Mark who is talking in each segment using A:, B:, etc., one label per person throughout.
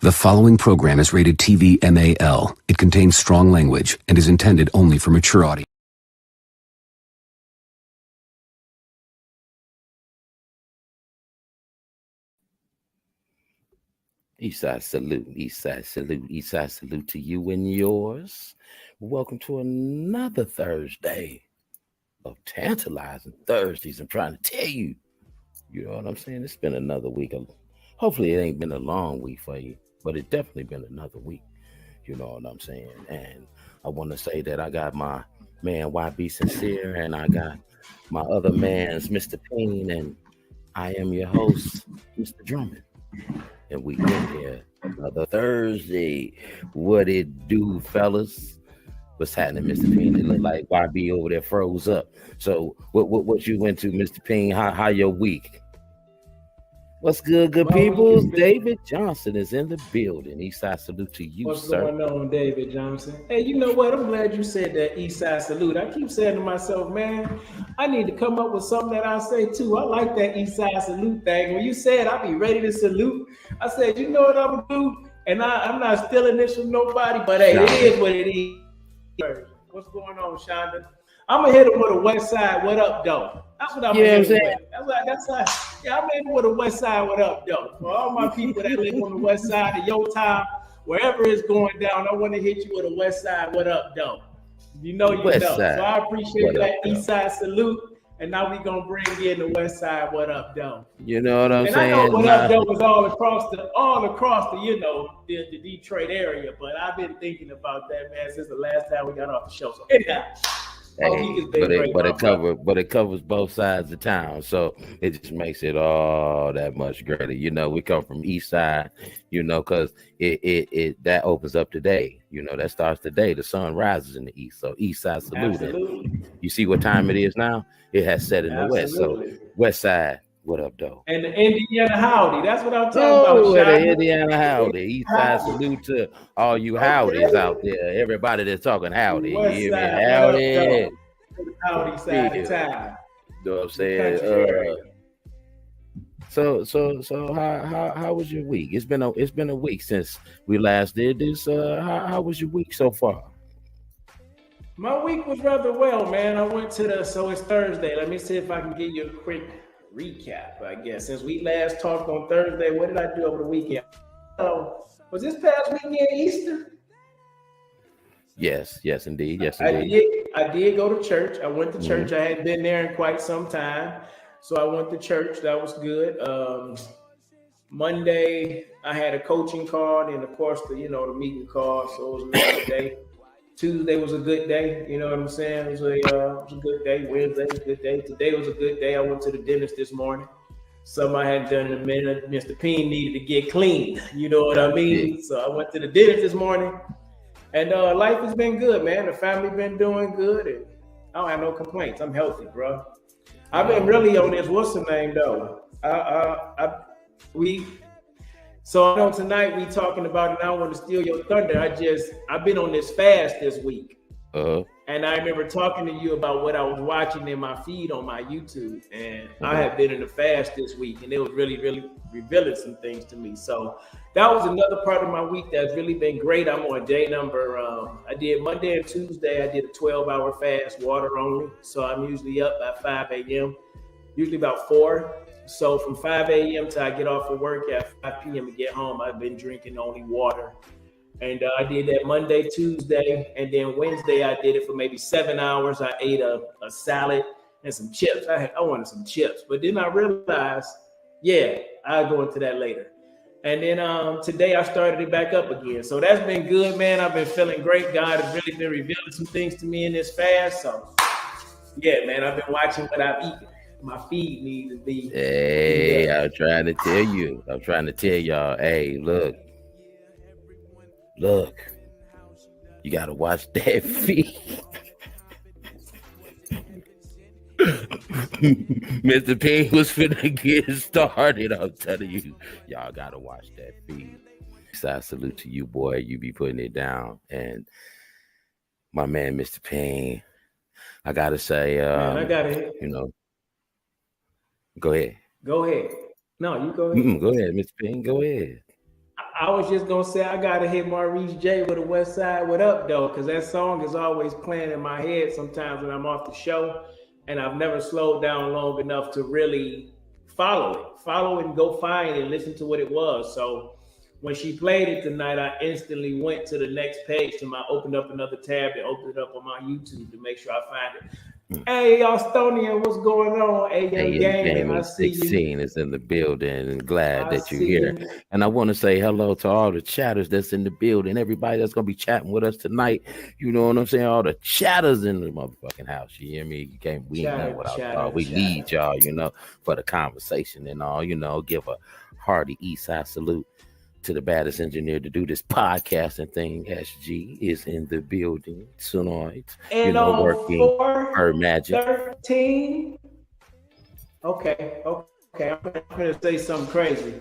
A: The following program is rated TV MAL. It contains strong language and is intended only for mature audience.
B: Eastside salute, Eastside salute, Eastside salute to you and yours. Welcome to another Thursday of Tantalizing Thursdays. I'm trying to tell you, you know what I'm saying? It's been another week. Hopefully it ain't been a long week for you, but it definitely been another week. You know what I'm saying? And I want to say that I got my man YB Sincere and I got my other man's Mr. Payne, and I am your host, Mr. Drummond. And we in here another Thursday. What it do, fellas? What's happening, Mr. Payne? It look like YB over there froze up. So what you went to, Mr. Payne? How your week? What's good, people? David Johnson is in the building. Eastside salute to you, sir.
C: What's going on, David Johnson? Hey, you know what? I'm glad you said that Eastside salute. I keep saying to myself, man, I need to come up with something that I say too. I like that Eastside salute thing. When you said I'll be ready to salute, I said, you know what I'm gonna do? And I'm not stealing this from nobody, but hey, it is what it is. What's going on, Shonda? I'm gonna hit him with a West Side. What up, though? That's what I'm saying. That's how. Yeah, I'm in with a West Side. What up, though? For all my people that live on the West Side of your time, wherever it's going down, I want to hit you with a West Side. What up, though? You know you
B: West
C: know.
B: Side.
C: So I appreciate that East
B: Though?
C: Side salute, and now we gonna bring in the West Side. What up, though?
B: You know what I'm saying?
C: And I know what up, though was all across the you know the Detroit area, but I've been thinking about that, man, since the last time we got off the show. So anyhow.
B: Hey, but it covers both sides of town, so it just makes it all that much greater. You know, we come from East Side, you know, because it that opens up today. You know, that starts today. The sun rises in the east, so East Side salute. And you see what time it is now? It has set in the west, so West Side. What up, though?
C: And the Indiana howdy. That's what I'm talking about.
B: The Indiana howdy. East Side salute to all you howdies out there. Everybody that's talking howdy.
C: West
B: you
C: side,
B: howdy.
C: Howdy side of town.
B: You know what I'm saying? So how was your week? It's been a week since we last did this. How was your week so far?
C: My week was rather well, man. I went to so it's Thursday. Let me see if I can give you a quick recap, I guess. Since we last talked on Thursday, what did I do over the weekend? Was this past weekend Easter?
B: Yes, indeed.
C: I did go to church. I went to church. I hadn't been there in quite some time. So I went to church. That was good. Monday, I had a coaching card and of course the meeting card. So it was a good day. Tuesday was a good day. You know what I'm saying? It was a good day. Wednesday was a good day. Today was a good day. I went to the dentist this morning. Something I hadn't done in a minute. Mr. Payne needed to get clean. You know what I mean? Yeah. So I went to the dentist this morning. And life has been good, man. The family been doing good. And I don't have no complaints. I'm healthy, bro. I've been really on this. What's the name, though? So I know tonight we talking about, and I don't want to steal your thunder. I've been on this fast this week. And I remember talking to you about what I was watching in my feed on my YouTube. And I have been in a fast this week, and it was really, really revealing some things to me. So that was another part of my week that's really been great. I'm on day number, I did Monday and Tuesday. I did a 12-hour fast, water only. So I'm usually up by 5 a.m., usually about 4. So from 5 a.m. till I get off of work at 5 p.m. to get home, I've been drinking only water. And I did that Monday, Tuesday, and then Wednesday I did it for maybe 7 hours. I ate a salad and some chips. I wanted some chips, but then I realized, I'll go into that later. And then today I started it back up again. So that's been good, man. I've been feeling great. God has really been revealing some things to me in this fast. So yeah, man, I've been watching what I've eaten. My feed needs to be.
B: Hey, I'm trying to tell y'all. Hey, look, you gotta watch that feed. Mr. Payne was finna get started. I'm telling you, y'all gotta watch that feed. So I salute to you, boy. You be putting it down, and my man, Mr. Payne. I gotta say,
C: man, I got it.
B: You know, go ahead.
C: Go ahead. No, you go ahead.
B: Go ahead, Mr. Payne. Go ahead.
C: I was just gonna say I gotta hit Maurice J with a West Side What Up though, because that song is always playing in my head sometimes when I'm off the show, and I've never slowed down long enough to really follow it and go find and listen to what it was. So when she played it tonight, I instantly went to the next page opened up another tab and opened it up on my YouTube to make sure I find it. Hey, Austonian, what's going on? AM Gaming, I see
B: 16 is in the building, and glad that you're here. And I want to say hello to all the chatters that's in the building, everybody that's going to be chatting with us tonight. You know what I'm saying? All the chatters in the motherfucking house. You hear me? You can't we ain't know without y'all. We need y'all, you know, for the conversation and all, you know, give a hearty Eastside salute to the baddest engineer to do this podcasting thing. SG is in the building tonight.
C: And
B: you know, working her magic.
C: 13. Okay. I'm gonna say something crazy.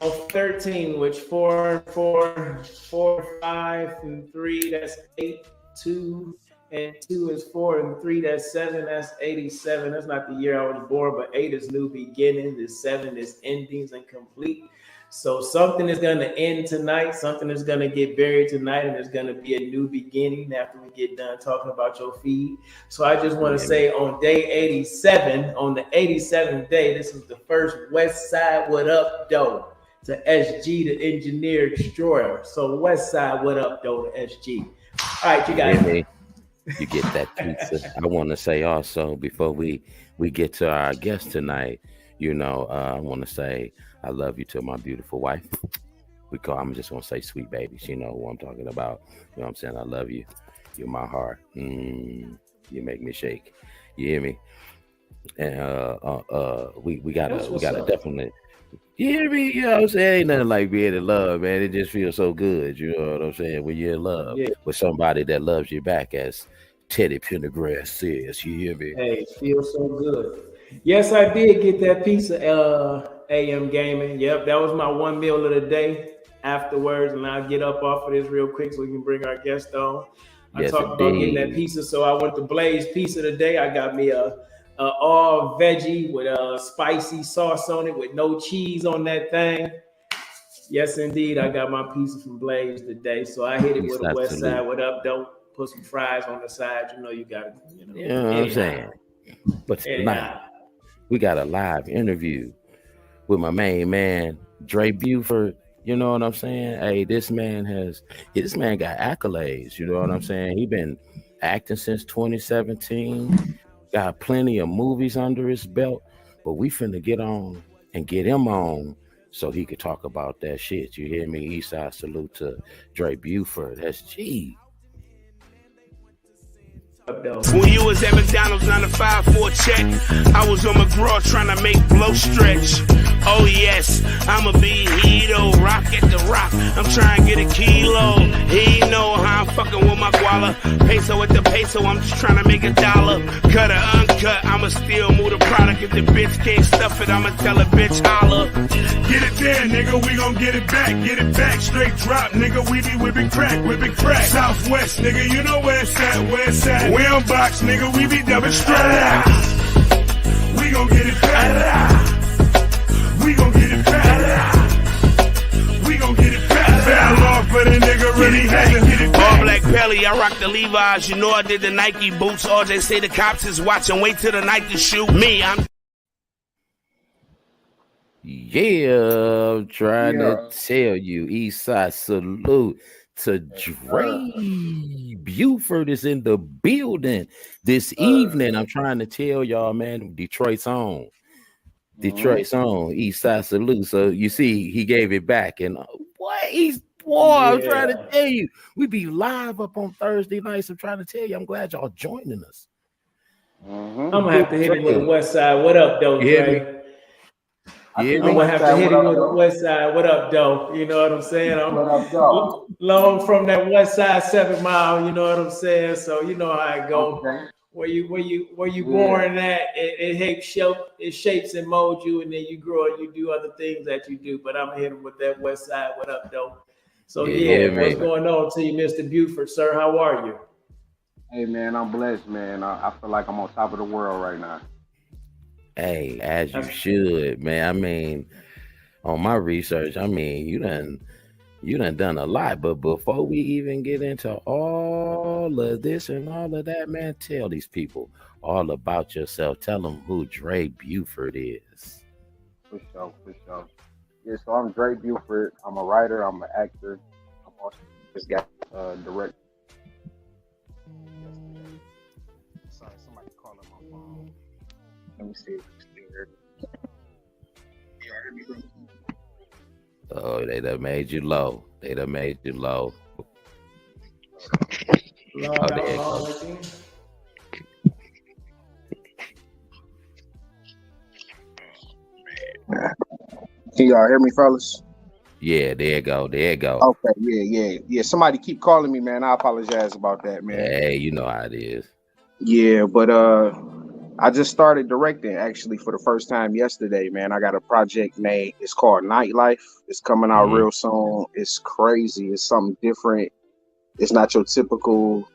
C: On 13, which 4, 5, and 3, that's 8, 2, and 2 is 4, and 3, that's 7, that's 87. That's not the year I was born, but 8 is new beginning, the 7 is endings and complete. So something is going to end tonight, something is going to get buried tonight, and there's going to be a new beginning after we get done talking about your feed. So I just want to say on day 87, on the 87th day, this was the first West Side What Up Doe to SG, the engineer destroyer. So West Side What Up Doe to SG. All right, you guys.
B: You get that pizza. I want to say also, before we get to our guest tonight, you know, I want to say I love you to my beautiful wife. I'm just going to say sweet baby. She know who I'm talking about. You know what I'm saying? I love you. You're my heart. You make me shake. You hear me? And we gotta definitely. You hear me? You know what I'm saying? Ain't nothing like being in love, man. It just feels so good. You know what I'm saying? When you're in love with somebody that loves you back, as Teddy Pendergrass says. You hear me?
C: Hey, it feels so good. Yes, I did get that pizza, AM Gaming. Yep, that was my one meal of the day afterwards, and I'll get up off of this real quick so we can bring our guest on. I talked about getting that pizza, so I went to Blaze Pizza today. I got me a all veggie with a spicy sauce on it with no cheese on that thing. Yes, indeed, I got my pizza from Blaze today, so I hit it with a West Side What Up Doe. Put some fries on the side. You know you got it. You know
B: what I'm saying? But tonight, we got a live interview with my main man, Dray Buford. You know what I'm saying? Hey, this man got accolades. You know what I'm saying? He been acting since 2017. Got plenty of movies under his belt. But we finna get on and get him on so he could talk about that shit. You hear me? Eastside salute to Dray Buford. That's G.
D: When you was at McDonald's on the 5-4 check, I was on McGraw trying to make blow stretch. Oh yes, I'ma be Hito, rock at the rock. I'm trying to get a kilo. He know how I'm fucking with my guala. Peso at the peso, I'm just trying to make $1. Cut or uncut, I'ma still move the product. If the bitch can't stuff it, I'ma tell a bitch holla. Get it there, nigga, we gon' get it back, straight drop, nigga, we be whipping crack. Southwest, nigga, you know where it's at. We on box, nigga, we be double strap. We gon' get it back. We gon' get it back. We gon' get it back. Fell off, but a nigga really had to get it back. All black belly, I rock the Levi's. You know I did the Nike boots. All they say the cops is watching. Wait till the night to shoot me. I'm
B: trying to tell you, Eastside salute to Dray Buford is in the building this evening. I'm trying to tell y'all, man, Detroit's on, Eastside salute. So you see, he gave it back, and I'm trying to tell you, we be live up on Thursday nights. I'm trying to tell you, I'm glad y'all joining us.
C: I'm gonna have to hit it with the West Side. What up, though, Dray? I'm gonna have to hit it with the West Side. What up, though? You know what I'm saying? I'm long from that West Side 7 Mile. You know what I'm saying? So you know how it go. Okay. Where you born at? It shapes and molds you, and then you grow and you do other things that you do. But I'm gonna hit him with that West Side. What up, though? So what's going on to you, Mr. Buford, sir? How are you?
E: Hey man, I'm blessed, man. I feel like I'm on top of the world right now.
B: Hey, as you should, man. I mean, on my research, I mean, you done You done a lot, but before we even get into all of this and all of that, man, tell these people all about yourself. Tell them who Dray Buford is.
E: For sure, for sure. Yeah, so I'm Dray Buford. I'm a writer. I'm an actor. I'm also just got direct. Sorry, somebody calling my phone. Let me see if it's still here. You hear me, bro?
B: Oh, they done made you low. They done made you low.
C: Oh, there it goes.
E: Can y'all hear me, fellas?
B: Yeah, there you go. There you go.
E: Okay, yeah. Somebody keep calling me, man. I apologize about that, man.
B: Hey, you know how it is.
E: Yeah, but I just started directing actually for the first time yesterday, man. I got a project made. It's called Nightlife. It's coming out real soon. It's crazy. It's something different. It's not your typical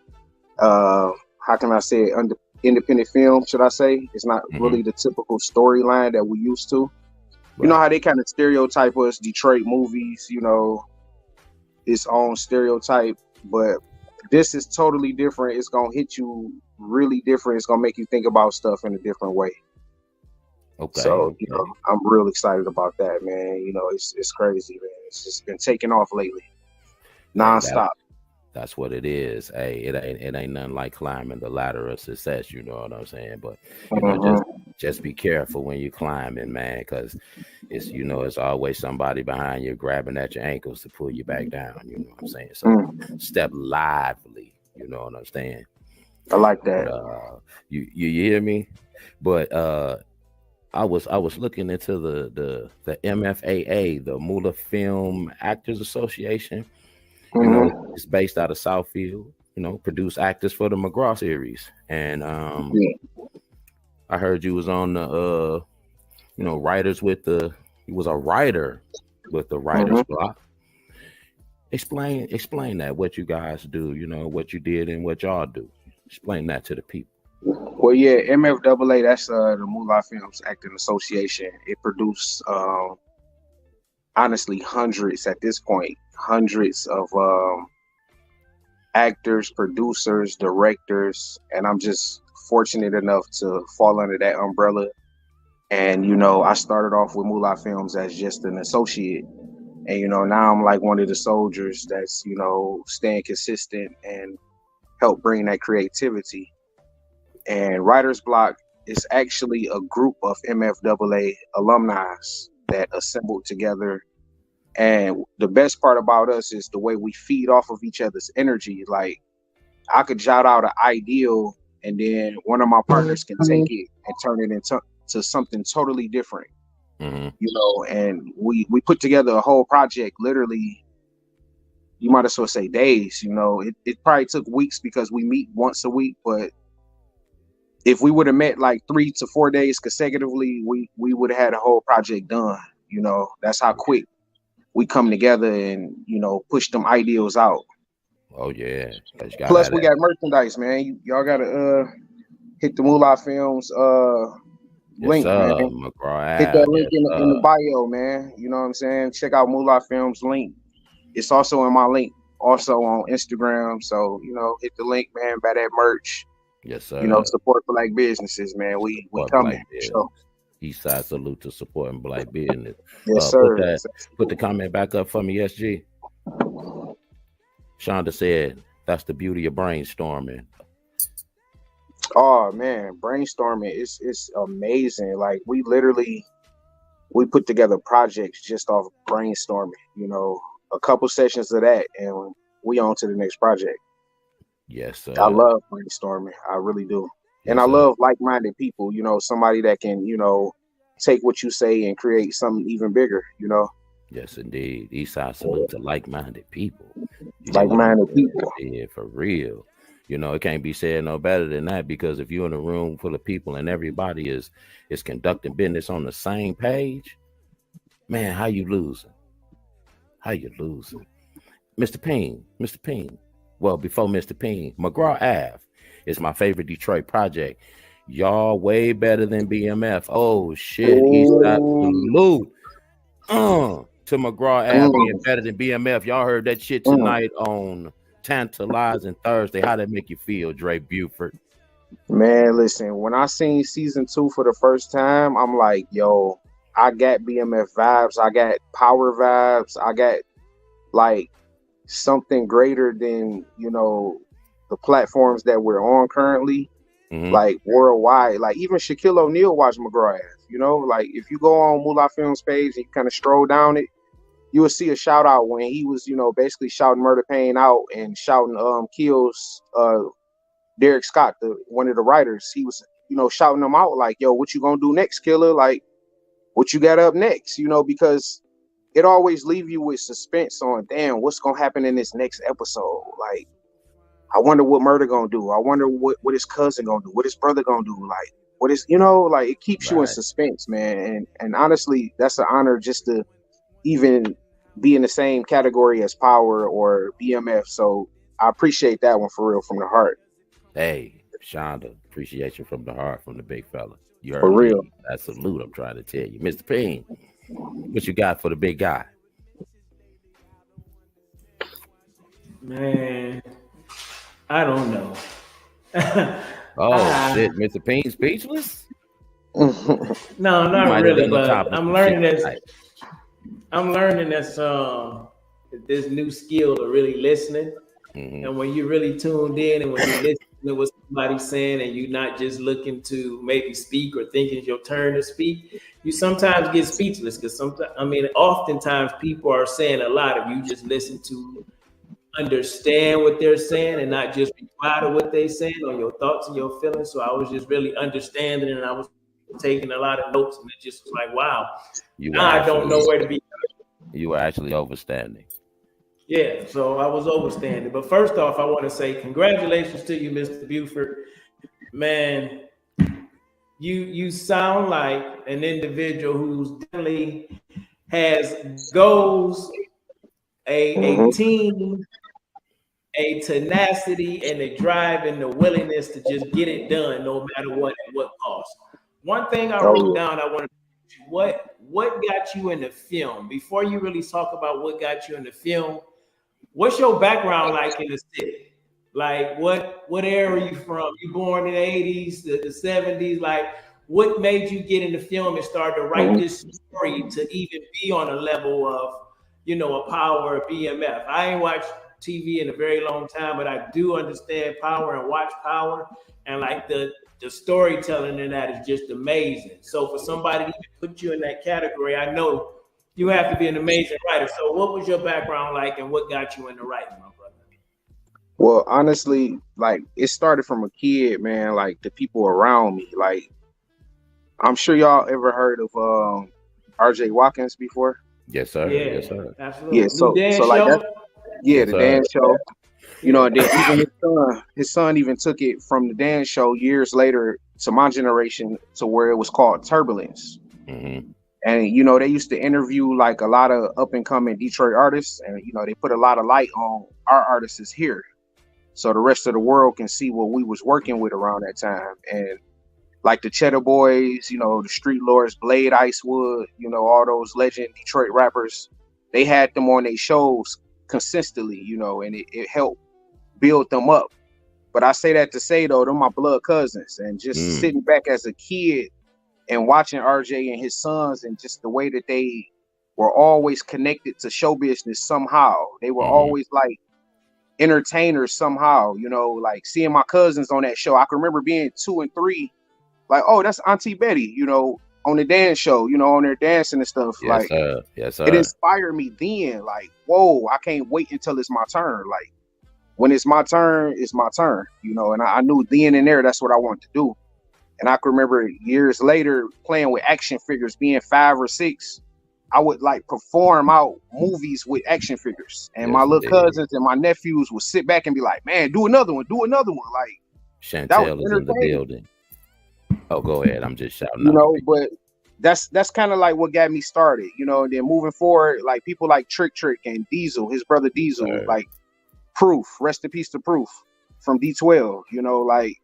E: how can I say it, independent film, should I say? It's not really the typical storyline that we used to. You know how they kind of stereotype us, Detroit movies, you know, its own stereotype, but this is totally different. It's gonna hit you really different. It's gonna make you think about stuff in a different way. Okay. So, you know, I'm real excited about that, man. You know, it's crazy, man. It's just been taking off lately. Nonstop.
B: That's what it is. Hey, it ain't nothing like climbing the ladder of success, you know what I'm saying? But you know, just be careful when you're climbing, man, because it's always somebody behind you grabbing at your ankles to pull you back down, you know what I'm saying? So step lively, you know what I'm saying?
E: I like that.
B: But, you hear me? But I was looking into the MFAA, the Mula Film Actors Association. You know, it's based out of Southfield, you know, produce actors for the McGraw series. And I heard you was on the writers with you was a writer with the writer's block. Explain that, what you guys do, you know, what you did and what y'all do. Explain that to the people.
E: Well, yeah, MFAA, that's the Moolah Films Acting Association. It produced honestly hundreds at this point, hundreds of actors, producers, directors, and I'm just fortunate enough to fall under that umbrella. And you know, I started off with Moolah Films as just an associate, and you know, now I'm like one of the soldiers that's, you know, staying consistent and help bring that creativity. And Writer's Block is actually a group of MFAA alumni that assembled together. And the best part about us is the way we feed off of each other's energy. Like, I could jot out an ideal, and then one of my partners can take it and turn it into something totally different. You know, and we put together a whole project, literally, you might as well say days. You know, it probably took weeks because we meet once a week, but if we would have met like 3 to 4 days consecutively, we would have had a whole project done. You know, that's how quick we come together and, you know, push them ideals out.
B: Oh yeah.
E: Plus we got merchandise, man. Y'all gotta hit the Moolah Films link, man. Hit that link in the bio, man. You know what I'm saying? Check out Moolah Films link. It's also in my link, also on Instagram. So, you know, hit the link, man. Buy that merch.
B: Yes, sir.
E: You know, support Black businesses, man. We coming. So.
B: Eastside salute to supporting Black business.
E: Yes, sir.
B: Put the comment back up for me, SG. Shonda said, "That's the beauty of brainstorming."
E: Oh man, brainstorming it's amazing. Like we put together projects just off brainstorming. You know, a couple sessions of that, and we on to the next project.
B: Yes, sir.
E: I love brainstorming. I really do. And I love like-minded people, you know, somebody that can, you know, take what you say and create something even bigger, you know.
B: Yes, indeed. Eastside salute to like-minded people.
E: Like-minded people.
B: Yeah, for real. You know, it can't be said no better than that, because if you're in a room full of people and everybody is conducting business on the same page, man, how you losing? Mr. Payne. Well, before Mr. Payne, McGraw Ave is my favorite Detroit project. Y'all way better than BMF. Oh shit, Eastside salute. to McGraw being better than BMF. Y'all heard that shit tonight on Tantalizing Thursday. How that make you feel, Dray Buford?
E: Man, listen, when I seen season 2 for the first time, I'm like, yo, I got BMF vibes. I got power vibes. I got like something greater than, you know, the platforms that we're on currently, like worldwide. Like even Shaquille O'Neal watched McGraw ass, you know, like if you go on Moolah Films page and you kind of stroll down it, you will see a shout out when he was, you know, basically shouting Murder Pain out and shouting Kills Derek Scott, one of the writers. He was, you know, shouting them out like, yo, what you gonna do next, Killer? Like, what you got up next? You know, because it always leave you with suspense on, damn, what's gonna happen in this next episode? Like, I wonder what Murder gonna do. I wonder what his cousin gonna do, what his brother gonna do. Like, what is, you know, like it keeps you in suspense, man. And honestly, that's an honor just to even be in the same category as Power or BMF. So I appreciate that one for real, from the heart.
B: Hey, Shonda, appreciation from the heart, from the big fella. You heard
E: for real.
B: That's a salute, I'm trying to tell you. Mr. Payne, what you got for the big guy?
C: Man, I don't know.
B: Shit, Mr. Payne speechless?
C: No, not really, but I'm learning this. I'm learning this new skill of really listening. And when you're really tuned in and when you're listening to what somebody's saying and you're not just looking to maybe speak or thinking it's your turn to speak, you sometimes get speechless because oftentimes people are saying a lot if you just listen to understand what they're saying and not just reply to what they're saying or your thoughts and your feelings. So I was just really understanding and I was taking a lot of notes and it just was like, wow, I don't know where to be.
B: You were actually overstanding.
C: Yeah, so I was overstanding. But first off, I want to say congratulations to you, Mr. Buford. Man, you sound like an individual who's definitely has goals, a team, a tenacity, and a drive and the willingness to just get it done no matter what at what cost. One thing I wrote down, I want to what got you in the film? Before you really talk about what got you in the film, what's your background like in the city? Like what area are you from? You born in the 80s, the 70s? Like what made you get into film and start to write this story to even be on a level of, you know, a Power or BMF? I ain't watched TV in a very long time, but I do understand Power and watch Power. And like the storytelling in that is just amazing. So for somebody to even put you in that category, I know you have to be an amazing writer. So what was your background like and what got you into writing, my brother?
E: Well, honestly, like it started from a kid, man, like the people around me. Like I'm sure y'all ever heard of RJ Watkins before?
B: Yes, sir.
C: Yeah,
B: yes, sir.
C: Absolutely.
E: Yeah, so like that. Yeah, the dance show. You know, and then even his son even took it from the dance show years later to my generation to where it was called Turbulence. And, you know, they used to interview like a lot of up and coming Detroit artists. And, you know, they put a lot of light on our artists here. So the rest of the world can see what we was working with around that time. And like the Cheddar Boys, you know, the Street Lords, Blade Icewood, you know, all those legend Detroit rappers, they had them on their shows consistently, you know, and it helped build them up. But I say that to say, though, they're my blood cousins. And just sitting back as a kid and watching RJ and his sons and just the way that they were always connected to show business somehow. They were always like entertainers somehow, you know, like seeing my cousins on that show. I can remember being 2 and 3, like, oh, that's Auntie Betty, you know, on the dance show, you know, on there dancing and stuff.
B: Yes,
E: like,
B: sir. Yes, sir.
E: It inspired me then, like, whoa, I can't wait until it's my turn. Like, when it's my turn, it's my turn, you know, and I knew then and there that's what I wanted to do. And I can remember years later playing with action figures, being 5 or 6. I would like perform out movies with action figures. And my little cousins and my nephews would sit back and be like, man, do another one. Like,
B: Chantel is in the building. Oh, go ahead. I'm just shouting.
E: You know, but that's kind of like what got me started, you know, and then moving forward, like people like Trick and Diesel, his brother Diesel, like Proof, rest in peace to Proof from D12, you know, like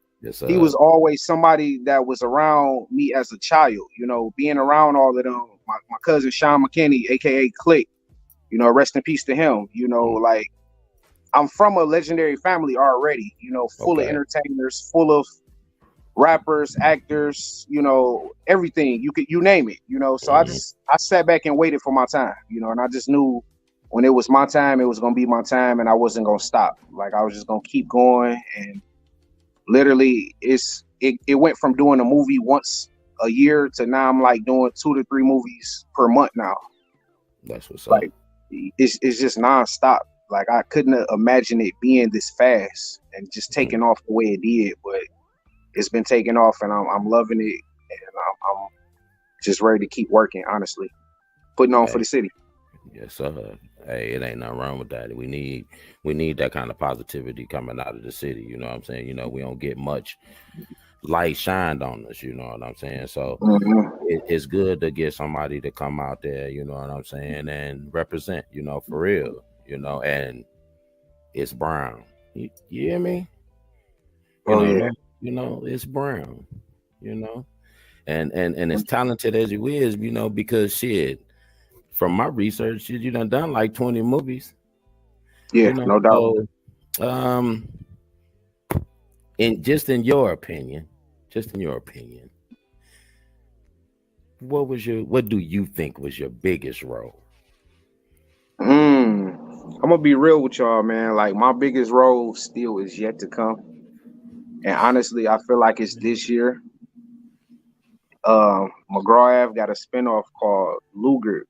E: he was always somebody that was around me as a child, you know, being around all of them. my cousin Sean McKinney, aka Click, you know, rest in peace to him. You know, like I'm from a legendary family already, you know, full of entertainers, full of rappers, actors, you know, everything you name it, you know. So I sat back and waited for my time, you know, and I just knew when it was my time, it was gonna be my time, and I wasn't gonna stop. Like I was just gonna keep going, and literally, it went from doing a movie once a year to now I'm like doing 2 to 3 movies per month now.
B: That's what's
E: like, up. It's just nonstop. Like I couldn't imagine it being this fast and just taking off the way it did, but it's been taking off, and I'm loving it, and I'm just ready to keep working. Honestly, putting on for the city.
B: Yes, sir. Hey, it ain't nothing wrong with that. We need that kind of positivity coming out of the city. You know what I'm saying? You know, we don't get much light shined on us. You know what I'm saying? So it's good to get somebody to come out there. You know what I'm saying? And represent. You know, for real. You know, and it's brown. You hear me? You know, it's brown. You know, and as talented as you is, you know, because shit. From my research, you done like 20 movies.
E: Yeah,
B: you know?
E: No doubt.
B: So, in your opinion, what do you think was your biggest role?
E: I'm gonna be real with y'all, man. Like my biggest role still is yet to come, and honestly, I feel like it's this year. McGraw-Ave got a spinoff called Luger.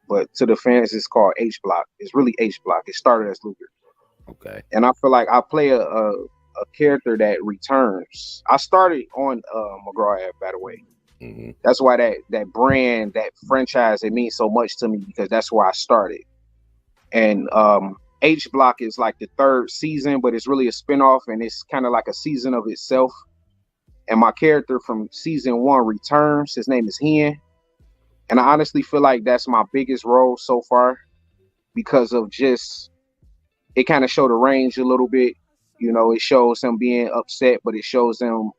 E: But to the fans, it's called H Block. It's really H Block. It started as Luger.
B: Okay.
E: And I feel like I play a character that returns. I started on McGraw-Ave, by the way. That's why that brand, that franchise, it means so much to me because that's where I started. And H Block is like the 3rd season, but it's really a spinoff, and it's kind of like a season of itself. And my character from season 1 returns. His name is Hen. And I honestly feel like that's my biggest role so far because of just, it kind of showed the range a little bit. You know, it shows him being upset, but it shows him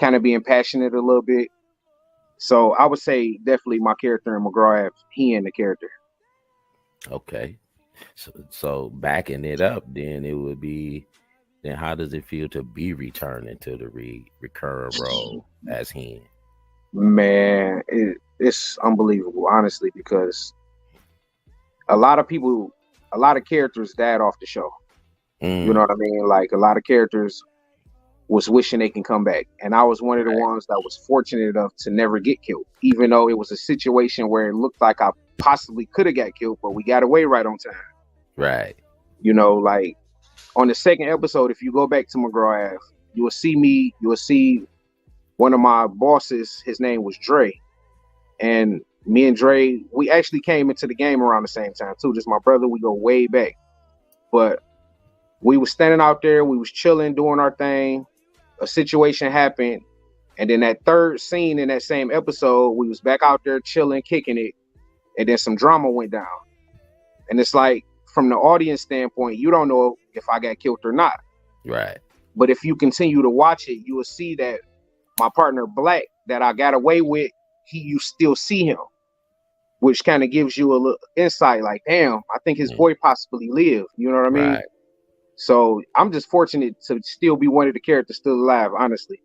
E: kind of being passionate a little bit. So I would say definitely my character in McGraw-Ave, he and the character.
B: Okay. So backing it up, then it would be, then how does it feel to be returning to the recurring role as him?
E: Man, it's unbelievable, honestly, because a lot of characters died off the show. You know what I mean? Like a lot of characters was wishing they can come back. And I was one of the ones that was fortunate enough to never get killed, even though it was a situation where it looked like I possibly could have got killed, but we got away right on time.
B: Right.
E: You know, like on the 2nd episode, if you go back to McGraw-Ave, you will see one of my bosses, his name was Dray. And me and Dray, we actually came into the game around the same time too. Just my brother, we go way back. But we was standing out there, we was chilling, doing our thing. A situation happened. And then that 3rd scene in that same episode, we was back out there chilling, kicking it. And then some drama went down. And it's like, from the audience standpoint, you don't know if I got killed or not.
B: Right.
E: But if you continue to watch it, you will see that my partner Black that I got away with, you still see him, which kind of gives you a little insight. Like, damn, I think his boy possibly lived. You know what I mean?
B: Right.
E: So I'm just fortunate to still be one of the characters still alive, honestly.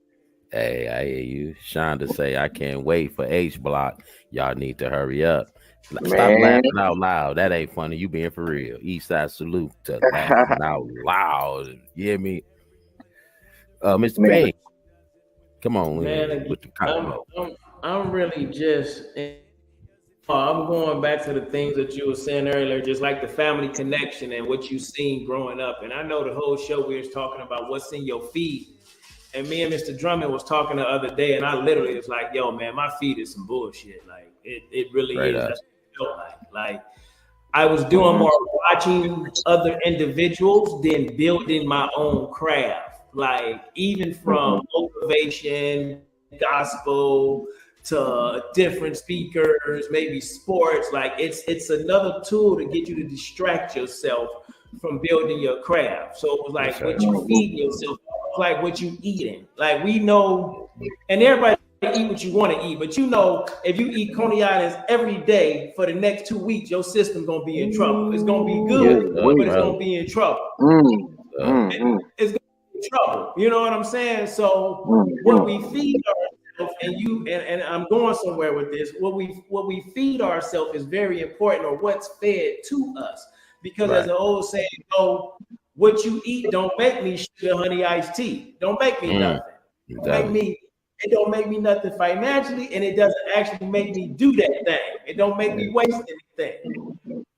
B: Hey, I hear you. Shonda say, I can't wait for H Block. Y'all need to hurry up. Stop laughing out loud. That ain't funny. You being for real. Eastside salute to laughing out loud. You hear me? Mr. Payne. Come on,
C: man. I'm really just, I'm going back to the things that you were saying earlier, just like the family connection and what you've seen growing up. And I know the whole show we was talking about what's in your feed. And me and Mr. Drummond was talking the other day, and I literally was like, yo, man, my feed is some bullshit. Like, it really is. That's what it felt like. Like, I was doing more watching other individuals than building my own craft. Like, even from motivation, gospel, to different speakers, maybe sports. Like, it's another tool to get you to distract yourself from building your craft. So it was like what you feed yourself, like what you eating. Like, we know, and everybody eat what you want to eat, but you know, if you eat Coney Islands every day for the next 2 weeks, your system's gonna be in trouble. It's gonna be good, but it's gonna be in trouble. It's gonna be in trouble. You know what I'm saying? So what we feed ourselves, and I'm going somewhere with this. What we feed ourselves is very important, or what's fed to us. Because as the old saying goes, what you eat don't make me sugar honey iced tea. Don't make me nothing. It don't make me nothing financially, and it doesn't actually make me do that thing. It don't make me waste anything.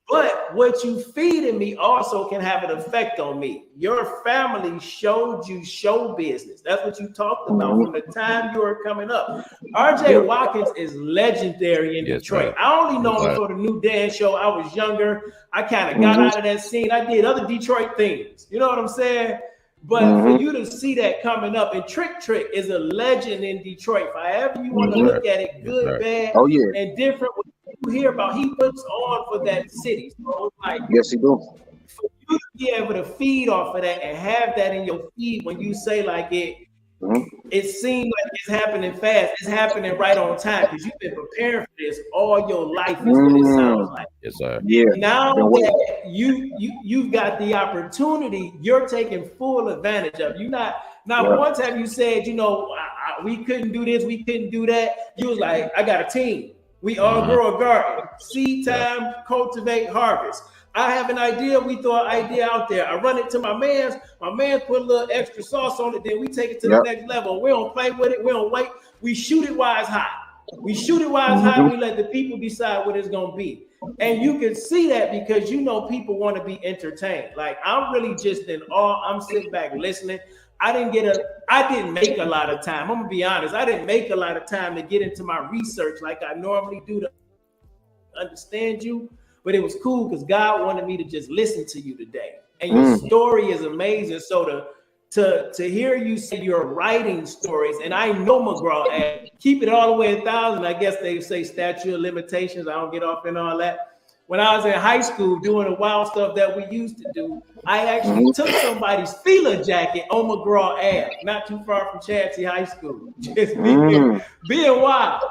C: But what you feed in me also can have an effect on me. Your family showed you show business. That's what you talked about from the time you were coming up. RJ Watkins is legendary in Detroit. I only know him for the New Dance show. I was younger. I kind of got out of that scene. I did other Detroit things. You know what I'm saying? But for you to see that coming up, and Trick is a legend in Detroit. However you want to look at it, good, bad, and different. What you hear about, he puts on for that city. So like,
E: yes, he does.
C: For you to be able to feed off of that and have that in your feed, when you say like it seems like it's happening fast. It's happening right on time because you've been preparing for this all your life. Is what it sounds like.
B: Yes, sir.
E: Yeah.
C: Now that you've got the opportunity, you're taking full advantage of. You not once have you said, you know, we couldn't do this, we couldn't do that. You was like, I got a team. We all grow a garden. Seed time, cultivate, harvest. I have an idea. We throw an idea out there. I run it to my man's. My man put a little extra sauce on it. Then we take it to the next level. We don't play with it. We don't wait. We shoot it while it's hot. We shoot it while it's hot. We let the people decide what it's going to be. And you can see that because, you know, people want to be entertained. Like, I'm really just in awe. I'm sitting back listening. I didn't make a lot of time. I'm going to be honest. I didn't make a lot of time to get into my research like I normally do to understand you. But it was cool because God wanted me to just listen to you today. And your story is amazing. So to hear you say you're writing stories, and I know McGraw, keep it all the way 1,000. I guess they say statute of limitations. I don't get off in all that. When I was in high school doing the wild stuff that we used to do, I actually took somebody's feeler jacket on McGraw Ave, not too far from Chadsey High School. Just being wild.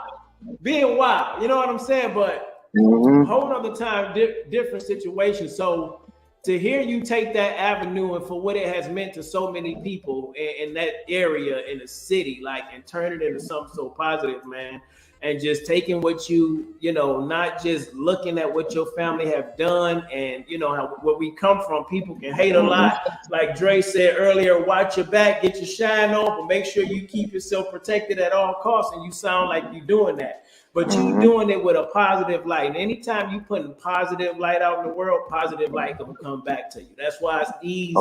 C: You know what I'm saying? But whole other time, different situation. So to hear you take that avenue and for what it has meant to so many people in that area, in the city, like, and turn it into something so positive, man. And just taking what you know, not just looking at what your family have done and, you know, how where we come from, people can hate a lot. Like Dre said earlier, watch your back, get your shine on, but make sure you keep yourself protected at all costs. And you sound like you're doing that. But you doing it with a positive light. And anytime you putting positive light out in the world, positive light will come back to you. That's why it's easy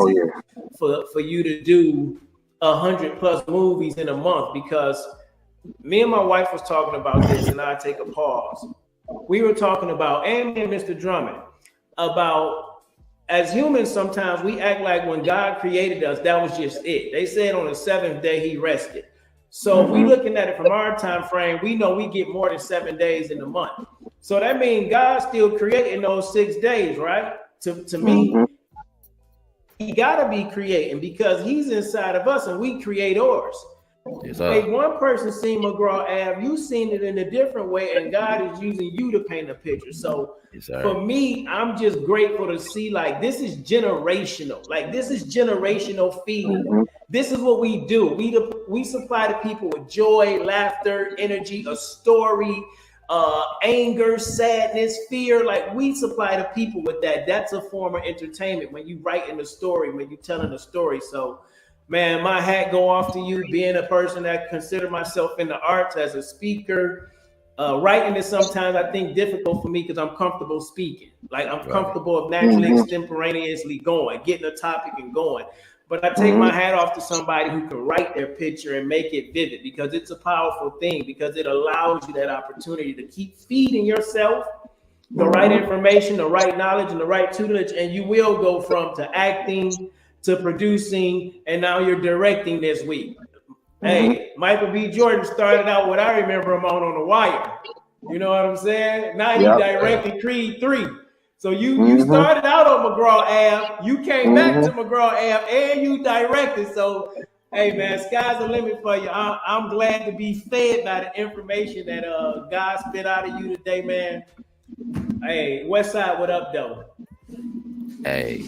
C: for you to do 100+ movies in a month, because me and my wife was talking about this, and I take a pause. We were talking about, and Mr. Drummond, about as humans, sometimes we act like when God created us, that was just it. They said on the 7th day he rested. So if we looking at it from our time frame, we know we get more than 7 days in a month. So that means God's still creating those 6 days, right? To me, he got to be creating because he's inside of us and we creators. Hey, one person seen McGraw Ave, you seen it in a different way, and God is using you to paint a picture. So for me, I'm just grateful to see, like, this is generational. Like, this is generational feeding. This is what we do. We supply the people with joy, laughter, energy, a story, anger, sadness, fear. Like, we supply the people with that. That's a form of entertainment when you write in the story, when you're telling a story. So man, my hat go off to you, being a person that consider myself in the arts as a speaker. Writing is sometimes, I think, difficult for me because I'm comfortable speaking. Like, I'm comfortable of naturally extemporaneously going, getting a topic and going. But I take my hat off to somebody who can write their picture and make it vivid, because it's a powerful thing, because it allows you that opportunity to keep feeding yourself the right information, the right knowledge, and the right tutelage. And you will go from to acting to producing, and now you're directing this week. Hey, Michael B. Jordan started out what I remember him on The Wire. You know what I'm saying? Now you directed Creed 3. So you started out on McGraw Ave, you came back to McGraw Ave, and you directed. So Hey man, sky's the limit for you. I'm glad to be fed by the information that God spit out of you today, man. Hey, Westside, what up, though?
B: Hey,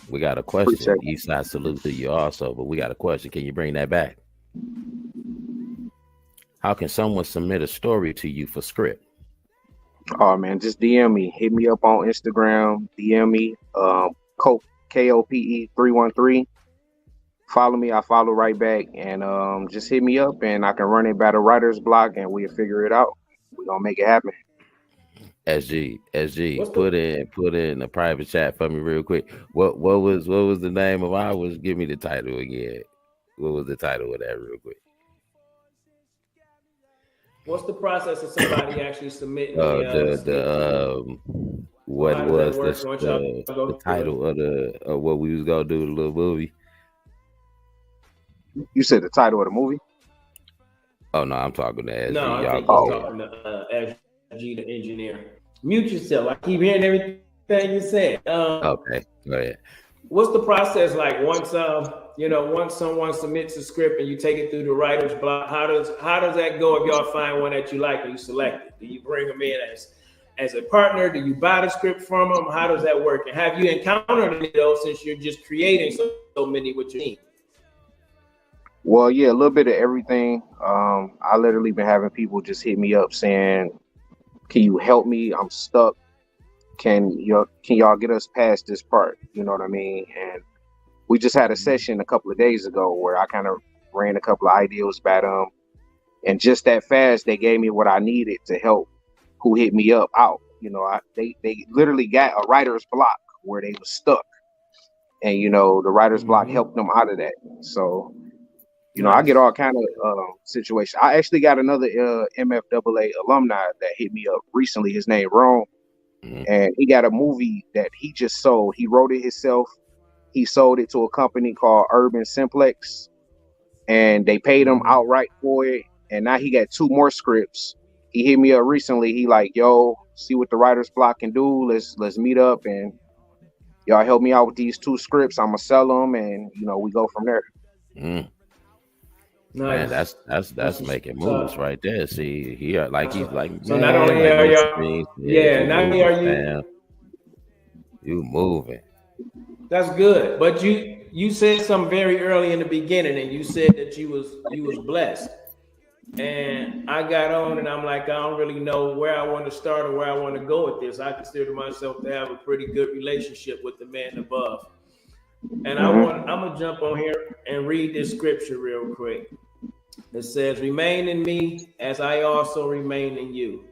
B: we got a question. Eastside salute to you also, but we got a question. Can you bring that back? How can someone submit a story to you for script?
E: Oh man, just DM me. Hit me up on Instagram. DM me. KOPE 313. Follow me. I follow right back, and just hit me up, and I can run it by the writer's block, and we'll figure it out. We're gonna make it happen.
B: SG, put in a private chat for me real quick. What was the name of ours? Give me the title again. What was the title of that real quick?
C: What's the process of somebody actually submitting?
B: What was the title of what we was gonna do, the little movie?
E: You said the title of the movie?
B: Oh no, I'm talking to SG.
C: No, I think you're talking to SG, the engineer. Mute yourself. I keep hearing everything you said.
B: Okay, go ahead.
C: What's the process like once someone submits a script and you take it through the writer's block? How does that go if y'all find one that you like and you select it? Do you bring them in as a partner? Do you buy the script from them? How does that work? And have you encountered any of those since you're just creating so many with your team?
E: Well, yeah, a little bit of everything. I literally been having people just hit me up saying, "Can you help me? I'm stuck. Can y'all get us past this part?" You know what I mean? And we just had a session a couple of days ago where I kind of ran a couple of ideas by them, and just that fast they gave me what I needed to help who hit me up out. You know, they literally got a writer's block where they was stuck, and the writer's block helped them out of that. So. I get all kind of situations. I actually got another MFAA alumni that hit me up recently. His name Rome, and he got a movie that he just sold. He wrote it himself. He sold it to a company called Urban Simplex, and they paid him outright for it. And now he got 2 more scripts. He hit me up recently. He like, "Yo, see what the writer's block can do. Let's meet up and y'all help me out with these 2 scripts. I'm gonna sell them, and we go from there."
B: Nice. Man, that's making moves right there. See, he's like,
C: so not only are y'all, not only are
B: you moving.
C: That's good. But you said something very early in the beginning, and you said that you was blessed. And I got on, and I'm like, I don't really know where I want to start or where I want to go with this. I consider myself to have a pretty good relationship with the man above. And I'm gonna jump on here and read this scripture real quick. It says, "Remain in me as I also remain in you.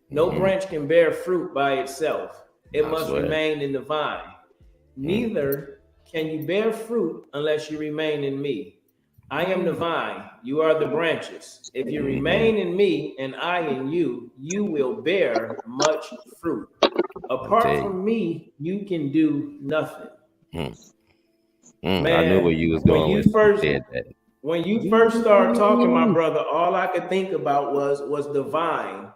C: No branch can bear fruit by itself. It must remain in the vine. Neither can you bear fruit unless you remain in me. I am the vine, you are the branches. If you remain in me and I in you, you will bear much fruit. Apart from me, you can do nothing." Man,
B: I knew where you was going
C: when you first started talking, my brother, all I could think about was the vine.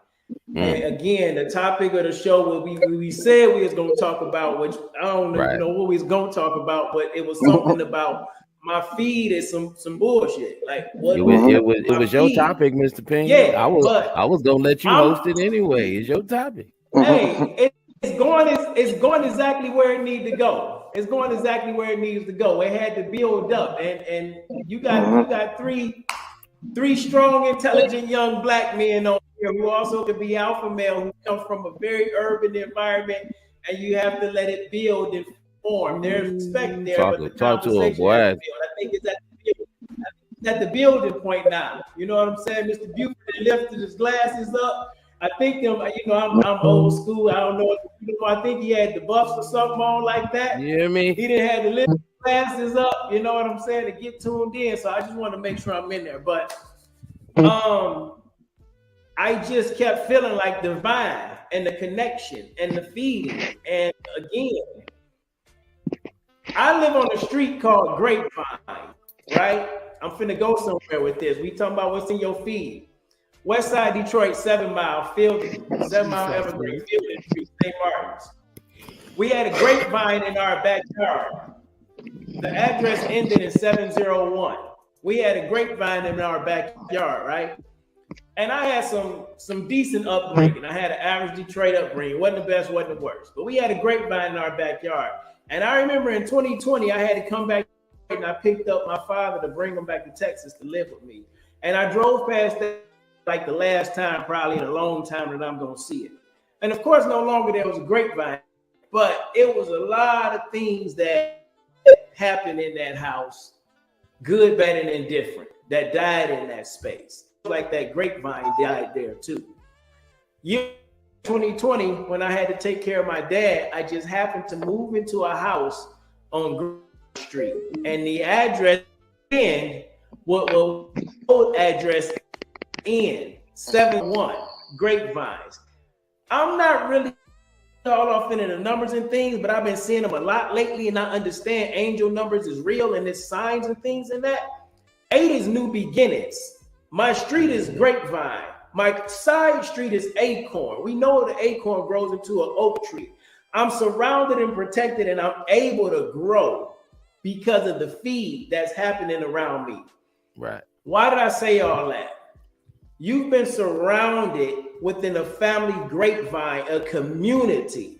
C: And again, the topic of the show, we said we was going to talk about, which I don't know what we was going to talk about, but it was something about my feed is some bullshit. Like what?
B: It was your topic, Mr. Payne.
C: Yeah,
B: I was gonna let you host it anyway. It's your topic.
C: Hey, it's going exactly where it needs to go. It's going exactly where it needs to go. It had to build up, and you got three strong, intelligent young black men on here who also could be alpha male, who come from a very urban environment, and you have to let it build and form. There's respect there, but the conversation
B: boy.
C: I think it's at the building point now. You know what I'm saying? Mr. Buford lifted his glasses up. I think I'm old school. I don't know. I think he had the buffs or something on like that.
B: You hear me?
C: He didn't have to lift his glasses up. You know what I'm saying? To get tuned in. So I just want to make sure I'm in there. But I just kept feeling like the vine and the connection and the feeding. And again, I live on a street called Grapevine, right? I'm finna go somewhere with this. We talking about what's in your feed. West Side Detroit, 7 Mile Evergreen Field Street, St. Martin's. We had a grapevine in our backyard. The address ended in 701. We had a grapevine in our backyard, right? And I had some decent upbringing. I had an average Detroit upbringing. Wasn't the best, wasn't the worst. But we had a grapevine in our backyard. And I remember in 2020, I had to come back and I picked up my father to bring him back to Texas to live with me. And I drove past that like the last time, probably in a long time that I'm going to see it. And of course, no longer there was a grapevine, but it was a lot of things that happened in that house, good, bad, and indifferent, that died in that space. Like that grapevine died there too. Year 2020, when I had to take care of my dad, I just happened to move into a house on Green Street, and the address in what old address in 71 Grapevines. I'm not really all off into the numbers and things, but I've been seeing them a lot lately, and I understand angel numbers is real and it's signs and things and that. 8 is new beginnings. My street is Grapevine. My side street is Acorn. We know the acorn grows into an oak tree. I'm surrounded and protected, and I'm able to grow because of the feed that's happening around me.
B: Right.
C: Why did I say all that? You've been surrounded within a family grapevine, a community,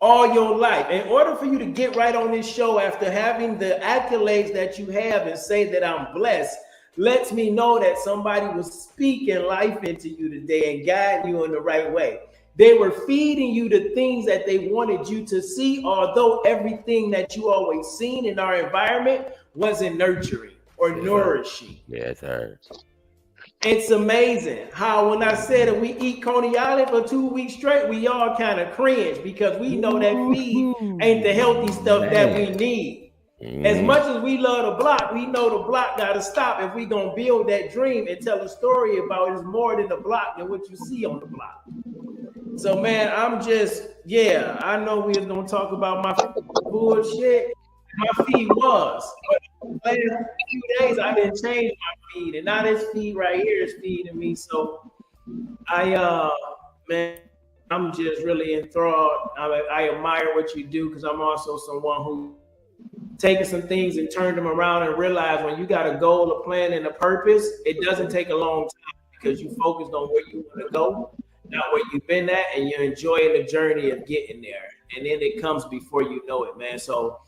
C: all your life. In order for you to get right on this show after having the accolades that you have and say that I'm blessed, lets me know that somebody was speaking life into you today and guiding you in the right way. They were feeding you the things that they wanted you to see, although everything that you always seen in our environment wasn't nurturing or nourishing.
B: Yes, sir.
C: It's amazing how when I said that we eat Coney Island for 2 weeks straight, we all kind of cringe because we know that feed ain't the healthy stuff that we need. As much as we love the block, we know the block got to stop if we going to build that dream and tell a story about it's more than the block than what you see on the block. So, man, I'm just, I know we was going to talk about my bullshit. My feed was. But the last few days, I didn't change my feed. And now this feed right here is feeding me. So, man, I'm just really enthralled. I admire what you do because I'm also someone who taking some things and turned them around and realized when you got a goal, a plan, and a purpose, it doesn't take a long time because you focused on where you want to go, not where you've been at, and you're enjoying the journey of getting there. And then it comes before you know it, man. So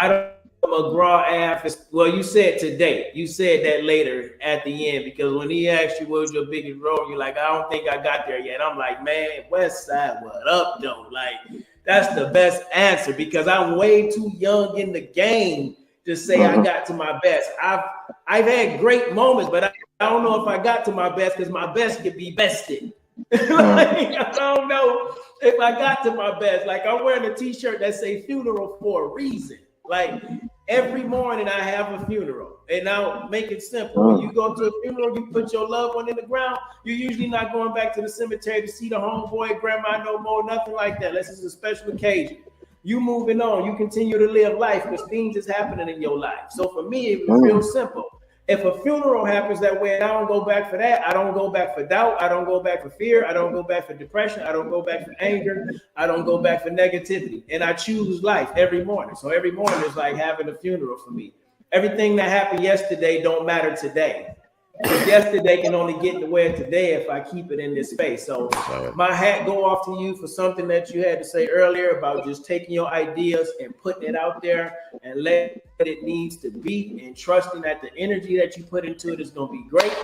C: I don't know McGraw Ave. Well, you said today. You said that later at the end because when he asked you what was your biggest role, you're like, I don't think I got there yet. I'm like, man, West Side, what up, though? Like, that's the best answer because I'm way too young in the game to say I got to my best. I've had great moments, but I don't know if I got to my best because my best could be bested. Like, I don't know if I got to my best. Like I'm wearing a t-shirt that say funeral for a reason. Like every morning I have a funeral. And now make it simple. When you go to a funeral, you put your loved one in the ground. You're usually not going back to the cemetery to see the homeboy, grandma no more, nothing like that. Unless it's a special occasion. You moving on. You continue to live life because things is happening in your life. So for me, it was real simple. If a funeral happens that way and I don't go back for that, I don't go back for doubt. I don't go back for fear. I don't go back for depression. I don't go back for anger. I don't go back for negativity. And I choose life every morning. So every morning is like having a funeral for me. Everything that happened yesterday don't matter today. Because yesterday can only get to where today if I keep it in this space. So my hat go off to you for something that you had to say earlier about just taking your ideas and putting it out there and letting it needs to be and trusting that the energy that you put into it is going to be great.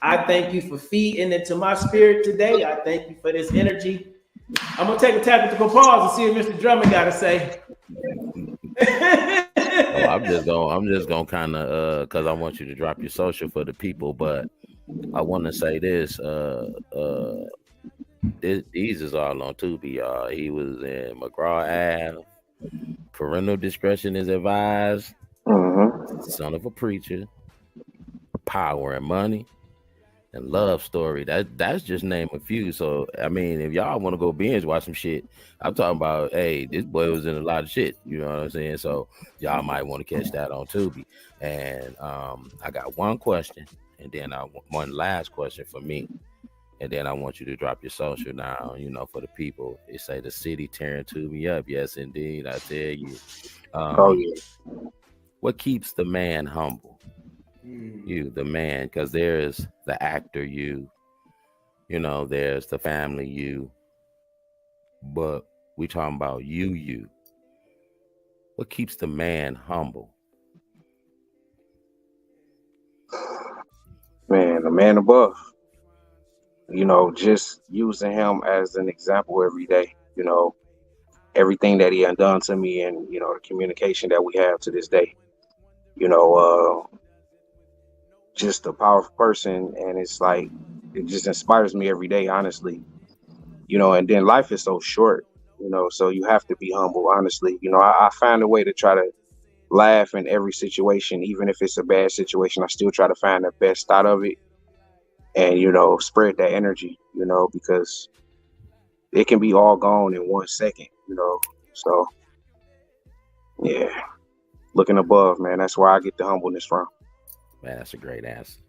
C: I thank you for feeding into my spirit today. I thank you for this energy. I'm going to take a tactical pause and see what Mr. Drummond got to say.
B: I'm just gonna kind of because I want you to drop your social for the people, but I want to say this. These is all on Tubi, y'all. He was in McGraw Ave. Parental discretion is advised. Son of a preacher. Power and money. And love story. That's just name a few. So I mean, if y'all want to go binge watch some shit, I'm talking about, hey, this boy was in a lot of shit. You know what I'm saying? So y'all might want to catch that on Tubi. And I got one question, and then one last question for me, and then I want you to drop your social now. You know, for the people, it say the city tearing Tubi up. Yes, indeed, I tell you. What keeps the man humble? You, the man, because there's the actor you, there's the family you, but we talking about you. What keeps the man humble?
E: Man, the man above. Just using him as an example every day. Everything that he had done to me, and the communication that we have to this day. Just a powerful person, and it's like it just inspires me every day, honestly. And then life is so short, so you have to be humble, honestly. I find a way to try to laugh in every situation, even if it's a bad situation. I still try to find the best out of it, and spread that energy, because it can be all gone in 1 second, so yeah, looking above, man, that's where I get the humbleness from.
B: Man, that's a great answer.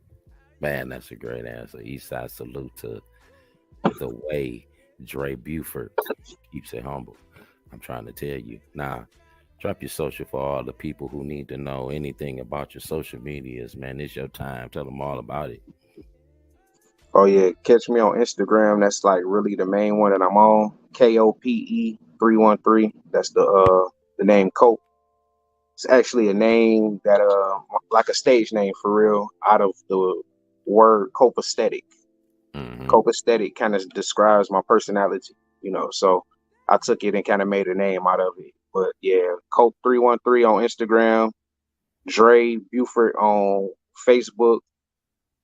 B: Eastside salute to the way Dray Buford keeps it humble. I'm trying to tell you. Now, drop your social for all the people who need to know anything about your social medias, man. It's your time. Tell them all about it.
E: Oh yeah, catch me on Instagram. That's like really the main one that I'm on. KOPE313. That's the name Cope. It's actually a name that like a stage name for real, out of the word copacetic. Copacetic kind of describes my personality, so I took it and kind of made a name out of it. But yeah, Cope313 on Instagram, Dray Buford on Facebook.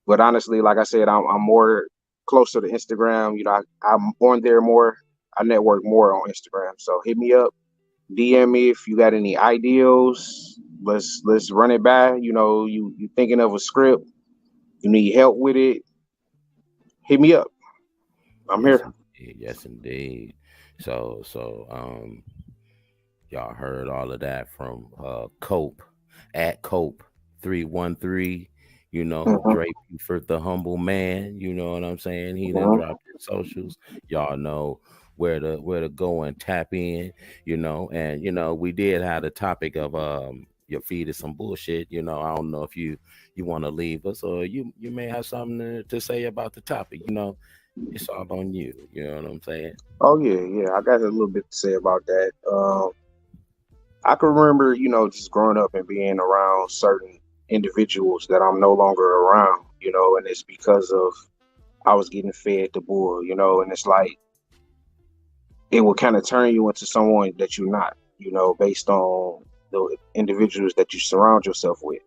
E: But honestly, like I said, I'm more closer to Instagram. I'm on there more. I network more on Instagram. So hit me up, DM me if you got any ideas. Let's run it by. You thinking of a script, you need help with it, hit me up. I'm here.
B: Yes, indeed. So y'all heard all of that from Cope at Cope313. Dray Buford, the humble man. You know what I'm saying? He done dropped his socials. Y'all know where to go and tap in. And we did have the topic of your feed is some bullshit. I don't know if you want to leave us, or you may have something to say about the topic. It's all on you. You know what I'm saying?
E: Oh yeah. I got a little bit to say about that. I can remember, just growing up and being around certain individuals that I'm no longer around, and it's because of I was getting fed the bull, and it's like it will kind of turn you into someone that you're not, based on the individuals that you surround yourself with,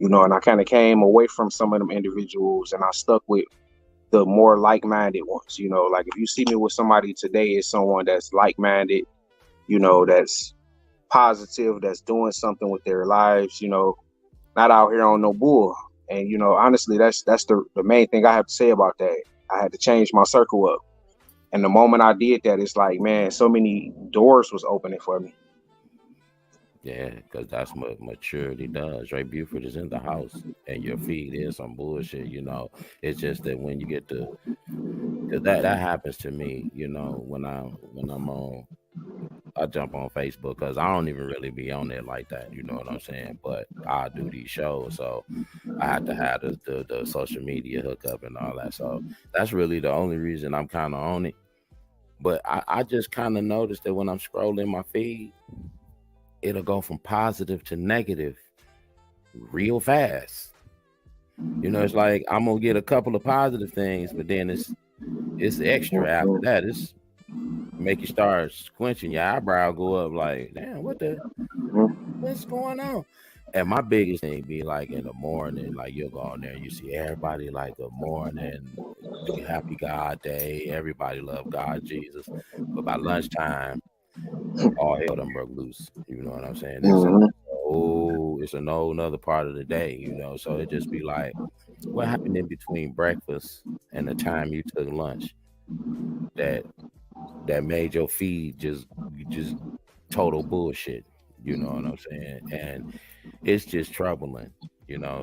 E: and I kind of came away from some of them individuals and I stuck with the more like-minded ones. Like if you see me with somebody today, it's someone that's like-minded, that's positive, that's doing something with their lives, not out here on no bull. And honestly, that's the main thing I have to say about that. I had to change my circle up, and the moment I did that, it's like, man, so many doors was opening for me.
B: Yeah, because that's what maturity does. Dray Buford is in the house, and your feed is some bullshit. It's just that when you get to, cause that happens to me. When I'm on, I jump on Facebook because I don't even really be on there like that. You know what I'm saying? But I do these shows, so I have to have the social media hookup and all that. So that's really the only reason I'm kind of on it. But I just kind of noticed that when I'm scrolling my feed, it'll go from positive to negative real fast. It's like I'm gonna get a couple of positive things, but then it's extra after that. It's make you start squinching, your eyebrow go up like, damn, what's going on? And my biggest thing be like in the morning, like you'll go on there and you see everybody like good morning, happy God day, everybody love God, Jesus. But by lunchtime, all hell done broke loose. You know what I'm saying? It's an whole nother part of the day, so it just be like, what happened in between breakfast and the time you took lunch that made your feed just total bullshit? You know what I'm saying? And it's just troubling.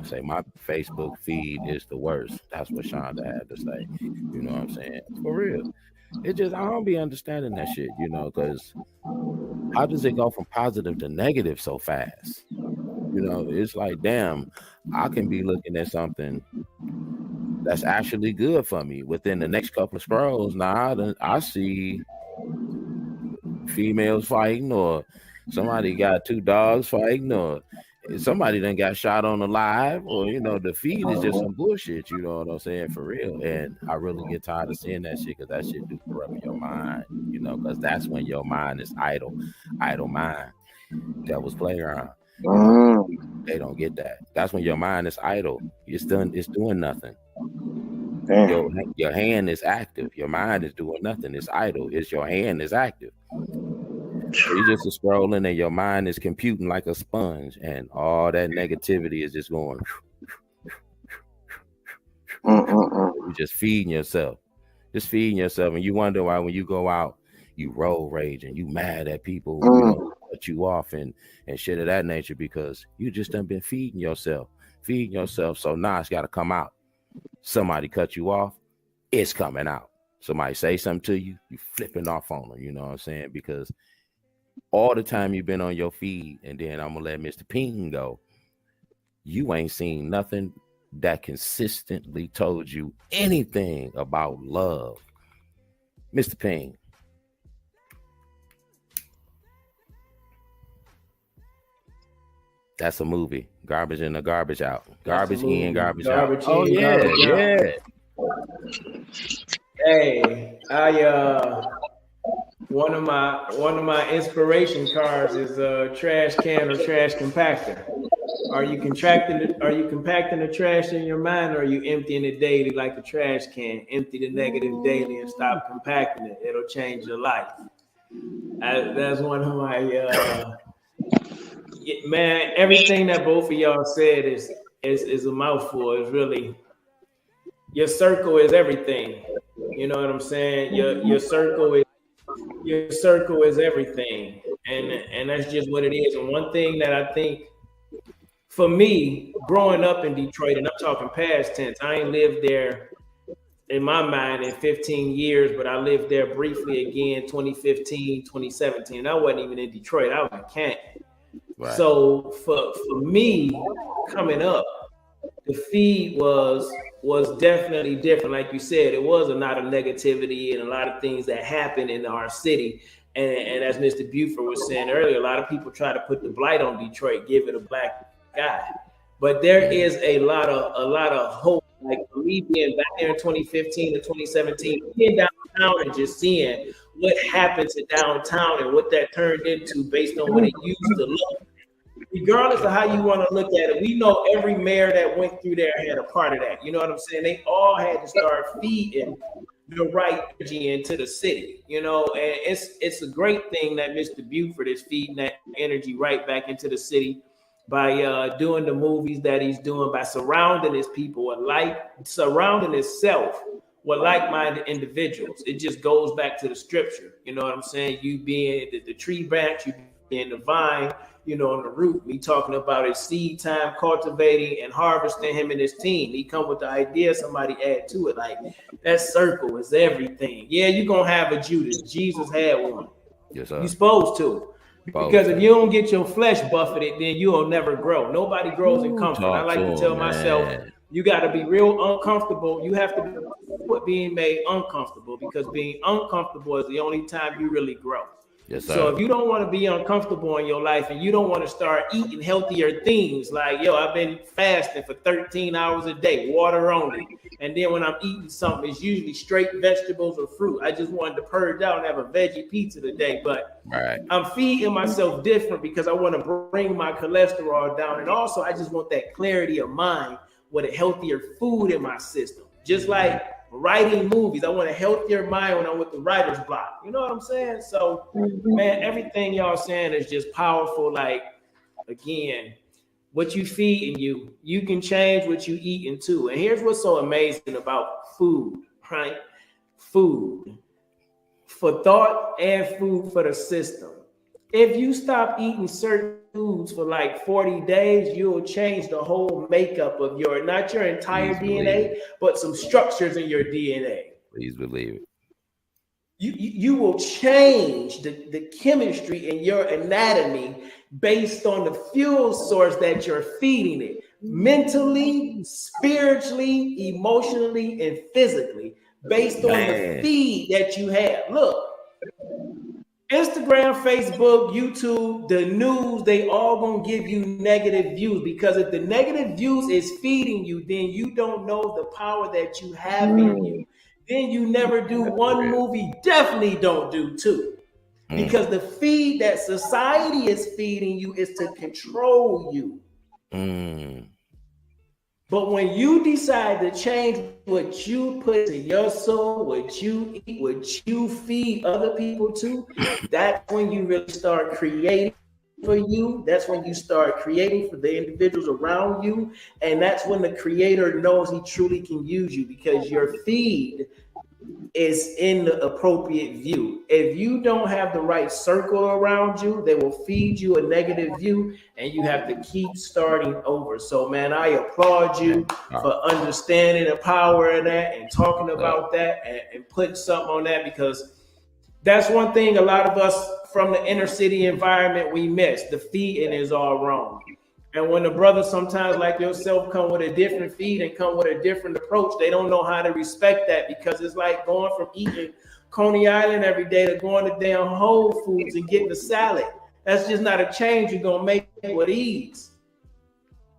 B: Say my Facebook feed is the worst. That's what Shonda had to say. You know what I'm saying? For real. It just, I don't be understanding that shit, because how does it go from positive to negative so fast? You know, it's like, damn, I can be looking at something that's actually good for me. Within the next couple of scrolls, now I see females fighting, or somebody got two dogs fighting, or somebody done got shot on the live, or you know, the feed is just some bullshit. You know what I'm saying? For real. And I really get tired of seeing that shit, because that shit do corrupt your mind. You know, because that's when your mind is idle mind. Devil's playground. You know, they don't get that. That's when your mind is idle. It's doing nothing. Your hand is active. Your mind is doing nothing. It's idle. It's your hand is active. So you just scrolling and your mind is computing like a sponge, and all that negativity is just going. You're just feeding yourself. And you wonder why when you go out, you road rage and you mad at people, you know, cut you off and shit of that nature, because you just done been feeding yourself. So now it's got to come out. Somebody cut you off, it's coming out. Somebody say something to you, you flipping off on them. You know what I'm saying? Because all the time you've been on your feed, and then I'm gonna let Mr. Ping go, you ain't seen nothing that consistently told you anything about love. Mr. Ping. That's a movie. Garbage in, the garbage out. Garbage in, garbage out. Oh yeah.
C: Hey, one of my inspiration cards is a trash can or trash compactor. Are you compacting the trash in your mind, or are you emptying it daily like a trash can? Empty the negative daily and stop compacting it. It'll change your life. That's one of my man, everything that both of y'all said is a mouthful. It's really, your circle is everything. You know what I'm saying? Your circle is everything, and that's just what it is. And one thing that I think, for me, growing up in Detroit, and I'm talking past tense, I ain't lived there in my mind in 15 years, but I lived there briefly again 2015, 2017. I wasn't even in Detroit. I was in Canton. Right. So for me, coming up, the feed was definitely different. Like you said, it was a lot of negativity and a lot of things that happened in our city. And as Mr. Buford was saying earlier, a lot of people try to put the blight on Detroit, give it a black guy. But there is a lot of hope. Like for me being back there in 2015 to 2017, being downtown and just seeing what happened to downtown and what that turned into based on what it used to look. Regardless of how you want to look at it, we know every mayor that went through there had a part of that. You know what I'm saying? They all had to start feeding the right energy into the city, you know, and it's a great thing that Mr. Buford is feeding that energy right back into the city by doing the movies that he's doing, by surrounding his people with surrounding himself with like-minded individuals. It just goes back to the scripture. You know what I'm saying? You being the tree branch, you being the vine, you know, on the root. Me talking about his seed time, cultivating and harvesting, him and his team. He come with the idea, somebody add to it. Like, that circle is everything. Yeah, you're going to have a Judas. Jesus had one.
B: Yes, sir.
C: You're supposed to. Because if you don't get your flesh buffeted, then you'll never grow. Nobody grows in comfort. I like to tell myself, you got to be real uncomfortable. You have to be being made uncomfortable, because being uncomfortable is the only time you really grow.
B: Yes, sir.
C: So if you don't want to be uncomfortable in your life, and you don't want to start eating healthier things, like, I've been fasting for 13 hours a day, water only. And then when I'm eating something, it's usually straight vegetables or fruit. I just wanted to purge out and have a veggie pizza today, but I'm feeding myself different because I want to bring my cholesterol down. And also I just want that clarity of mind with a healthier food in my system. Just like writing movies, I want a healthier mind when I'm with the writer's block. You know what I'm saying? So, man, everything y'all saying is just powerful. Like, again, what you feed in you can change what you eat into. And here's what's so amazing about food, right? Food for thought and food for the system. If you stop eating certain foods for like 40 days, you'll change the whole makeup of not your entire DNA, but some structures in your DNA.
B: Please believe it.
C: You will change the chemistry in your anatomy based on the fuel source that you're feeding it, mentally, spiritually, emotionally, and physically, based on the feed that you have. Look, Instagram, Facebook, YouTube, the news, they all gonna give you negative views, because if the negative views is feeding you, then you don't know the power that you have in you. Then you never do one movie, definitely don't do two. Because the feed that society is feeding you is to control you. But when you decide to change what you put to your soul, what you eat, what you feed other people to, that's when you really start creating for you. That's when you start creating for the individuals around you. And that's when the creator knows he truly can use you, because your feed is in the appropriate view. If you don't have the right circle around you, they will feed you a negative view, and you have to keep starting over. So, man, I applaud you for understanding the power of that and talking about that and putting something on that, because that's one thing a lot of us from the inner city environment we miss. The feeding is all wrong. And when the brothers sometimes like yourself come with a different feed and come with a different approach, they don't know how to respect that, because it's like going from eating Coney Island every day to going to damn Whole Foods and getting a salad. That's just not a change you're going to make with ease.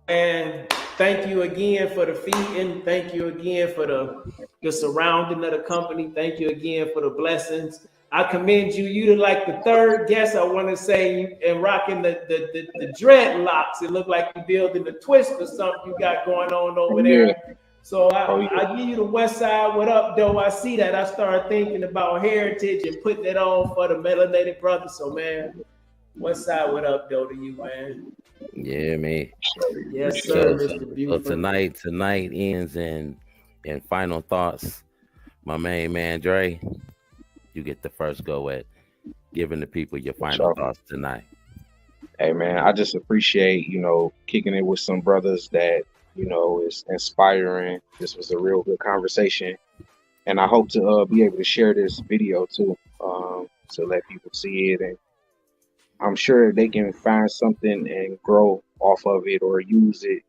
C: And thank you again for the feeding. Thank you again for the surrounding of the company. Thank you again for the blessings. I commend you. You're like the third guest, I want to say, and rocking the dreadlocks. It looked like you're building the twist or something you got going on over there. So I give you the West Side. What up, though? I see that. I started thinking about heritage and putting it on for the melanated brothers. So, man, West Side, what up, though, to you, man?
B: Yeah, man.
C: Yes, sir, Mr. Buford.
B: So tonight ends in final thoughts. My main man, Dre, you get the first go at giving the people your final thoughts tonight.
E: Hey, man, I just appreciate, kicking it with some brothers that, is inspiring. This was a real good conversation. And I hope to be able to share this video too, to let people see it. And I'm sure they can find something and grow off of it or use it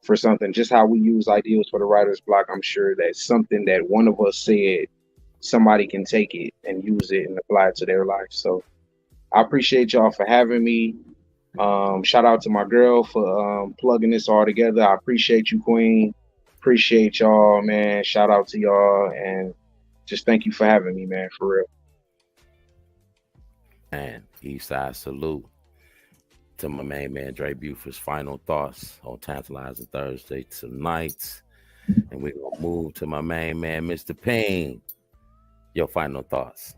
E: for something. Just how we use ideals for the writer's block, I'm sure that's something that one of us said, somebody can take it and use it and apply it to their life. So I appreciate y'all for having me. Shout out to my girl for plugging this all together. I appreciate you, Queen. Appreciate y'all, man. Shout out to y'all, and just thank you for having me, man, for real.
B: And Eastside salute to my main man Dray Buford's final thoughts on Tantalizing Thursday tonight. And we're gonna move to my main man, Mr. Payne. Your final thoughts.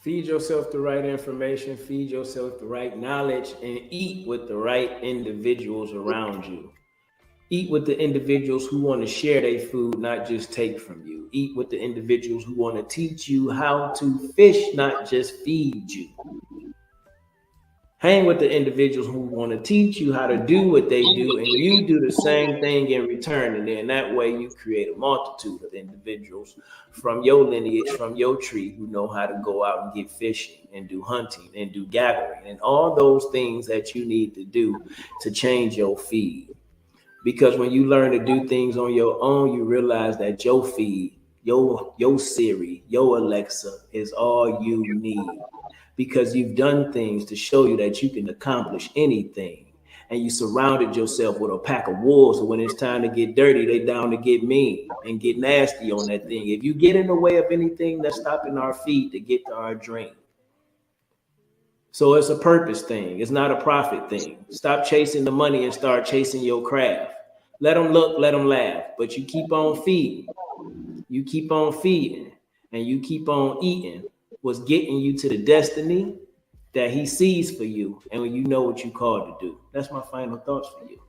C: Feed yourself the right information, feed yourself the right knowledge, and eat with the right individuals around you. Eat with the individuals who want to share their food, not just take from you. Eat with the individuals who want to teach you how to fish, not just feed you. Hang with the individuals who want to teach you how to do what they do, and you do the same thing in return. And then that way you create a multitude of individuals from your lineage, from your tree, who know how to go out and get fishing and do hunting and do gathering and all those things that you need to do to change your feed. Because when you learn to do things on your own, you realize that your feed, your Siri, your Alexa is all you need. Because you've done things to show you that you can accomplish anything. And you surrounded yourself with a pack of wolves. So when it's time to get dirty, they down to get mean and get nasty on that thing. If you get in the way of anything that's stopping our feet to get to our dream. So it's a purpose thing. It's not a profit thing. Stop chasing the money and start chasing your craft. Let them look, let them laugh. But you keep on feeding. You keep on feeding. And you keep on eating. Was getting you to the destiny that he sees for you, and when you know what you called to do. That's my final thoughts for you.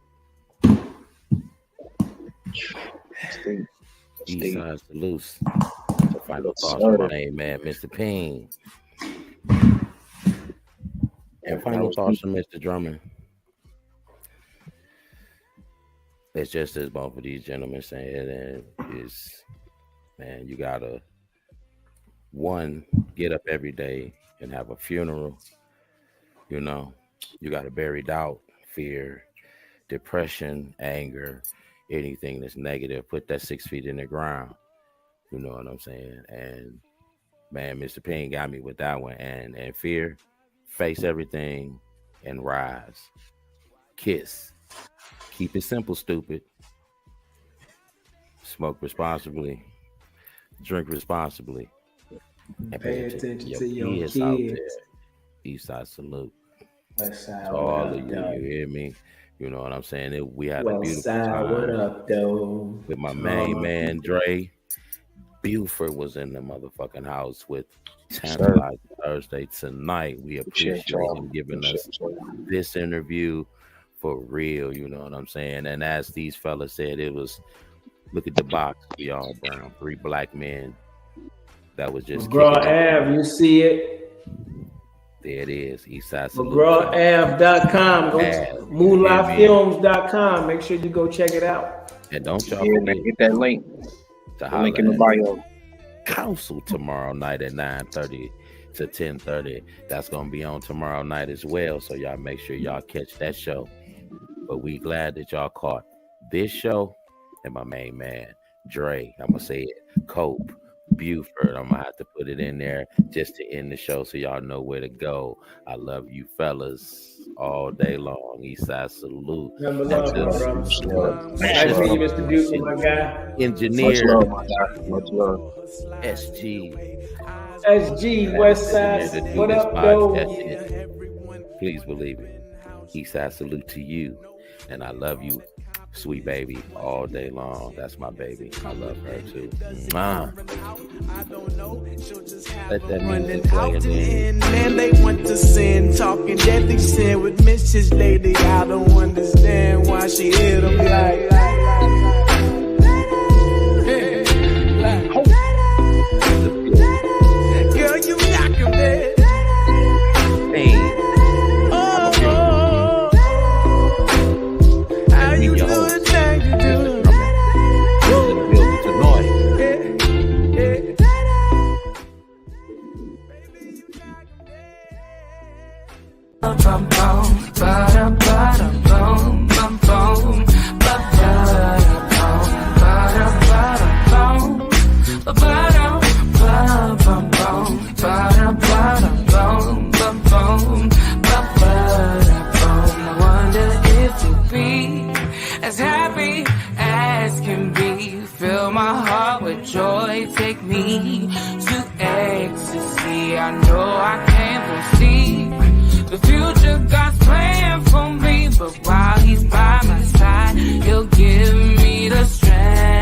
B: Eastside salutes. The final thoughts for my name, man, Mr. Payne. And final thoughts from Mr. Drummond. It's just as both of these gentlemen saying, and is, man, you gotta one, get up every day and have a funeral You know, you got to bury doubt, fear, depression, anger, anything that's negative. Put that 6 feet in the ground. You know what I'm saying? And man, Mr. Payne got me with that one. And fear, face everything and rise. Kiss. Keep it simple, stupid. Smoke responsibly. Drink responsibly. And
C: pay attention to your kids.
B: Out there. Eastside salute.
C: Westside,
B: to all of you, you hear me? You know what I'm saying? We had a beautiful
C: time. What up, though?
B: With my main man, Dray Buford was in the motherfucking house with Tantalizing Thursday tonight. We appreciate him giving us this interview for real, you know what I'm saying? And as these fellas said, it was, look at the box, we all brown, 3 black men that was just
C: McGraw Ave, you see it?
B: There it is, Eastside Salute.
C: McGrawAve.com, go to MoolahFilms.com. Make sure you go check it out.
B: And don't y'all forget,
E: get that link. The link in the bio.
B: Council tomorrow night at 9:30 to 10:30. That's gonna be on tomorrow night as well. So y'all make sure y'all catch that show. But we glad that y'all caught this show and my main man, Dray. I'm gonna say it, Cope. Buford. I'm gonna have to put it in there just to end the show so y'all know where to go. I love you fellas all day long. Eastside salute.
C: Number love, bro. Nice to meet you, Mr. Buford, my guy.
B: Engineer.
E: Much love, my guy. Much love.
B: SG
C: Westside. What up, though?
B: Please believe it. Eastside salute to you. And I love you, sweet baby, all day long. That's my baby. I love her too. Let that music play in.
F: Man, they want to sin, talking deadly sin with Mrs. Lady. I don't understand why she hit them like. Girl, you knockin' dead. How you do the thing you do? I wonder if you'll be as happy as can be. Fill my heart with joy, take me to ecstasy. I know I can't foresee the future.